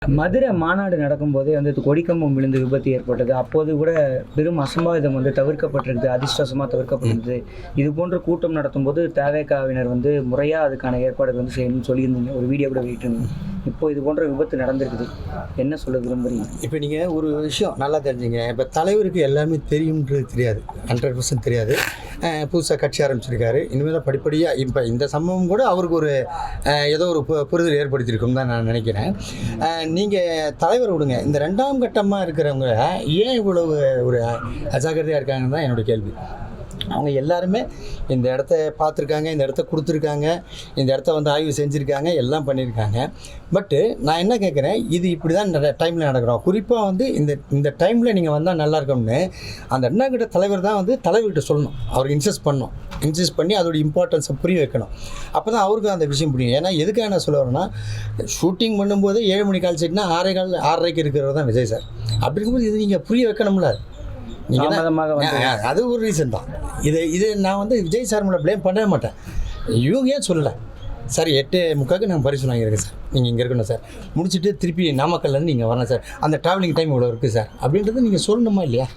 மதுரை மாநாடு நடக்கும்போதே கொடிக்கம்பம் விழுந்து விபத்து ஏற்பட்டது. அப்போது கூட பெரும் அசம்பாவிதம் தவிர்க்கப்பட்டிருக்குது, அதிர்ஷ்டவசமாக தவிர்க்கப்பட்டிருந்தது. இது போன்ற கூட்டம் நடத்தும்போது தவேகாவினர் முறையாக அதுக்கான ஏற்பாடுகள் செய்யணும்னு சொல்லியிருந்தீங்க. ஒரு வீடியோ கூட வெளியிட்டிருந்தீங்க. இப்போ இது போன்ற விபத்து நடந்திருக்குது, என்ன சொல்ல விரும்புகிறீங்க? இப்போ நீங்கள் ஒரு விஷயம் நல்லா தெரிஞ்சுங்க. இப்போ தலைவருக்கு எல்லாமே தெரியும்ன்றது தெரியாது, 100% தெரியாது. புதுசாக கட்சி ஆரம்பிச்சிருக்காரு. இனிமேல் தான் படிப்படியாக இப்போ இந்த சம்பவம் கூட அவருக்கு ஒரு ஏதோ ஒரு புரிதல் ஏற்படுத்தியிருக்கும் தான் நான் நினைக்கிறேன். நீங்கள் தலைவர் விடுங்க, இந்த 2ஆம் கட்டமாக இருக்கிறவங்க ஏன் இவ்வளவு ஒரு அஜாக்கிரதையாக இருக்காங்கன்னு தான் என்னோடய கேள்வி. அவங்க எல்லாருமே இந்த இடத்த பார்த்துருக்காங்க, இந்த இடத்த கொடுத்துருக்காங்க, இந்த இடத்த ஆய்வு செஞ்சுருக்காங்க, எல்லாம் பண்ணியிருக்காங்க. பட்டு நான் என்ன கேட்குறேன், இது இப்படி தான் டைமில் நடக்கிறோம். குறிப்பாக இந்த டைமில் நீங்கள் வந்தால் நல்லா இருக்கும்னு அந்த 2ஆம் கட்ட தலைவர் தான் தலைவர்கிட்ட சொல்லணும். அவருக்கு இன்சிஸ்ட் பண்ணி அதோட இம்பார்ட்டன்ஸை புரிய வைக்கணும். அப்போ தான் அவருக்கு அந்த விஷயம் புரியும். ஏன்னா எதுக்காக என்ன சொல்ல வரேன்னா, ஷூட்டிங் பண்ணும்போது 7 மணி கால் சீட்னா 6:30 இருக்கிறவர் தான் விஜய் சார். அப்படி இருக்கும்போது இது நீங்கள் புரிய வைக்கணும்ல. அது ஒரு ரீசன் தான். இது நான் விஜய் சார் மேலே ப்ளேம் பண்ணவே மாட்டேன். இவங்க ஏன் சொல்லலை சார், 8:45 நான் பரிசு வாங்கியிருக்கேன் சார், நீங்கள் இங்கே இருக்கணும் சார், முடிச்சுட்டு திருப்பி நாமக்கல்லேருந்து நீங்கள் வரணும் சார், அந்த ட்ராவலிங் டைம் இவ்வளோ இருக்குது சார் அப்படின்றது நீங்கள் சொல்லணுமா இல்லையா?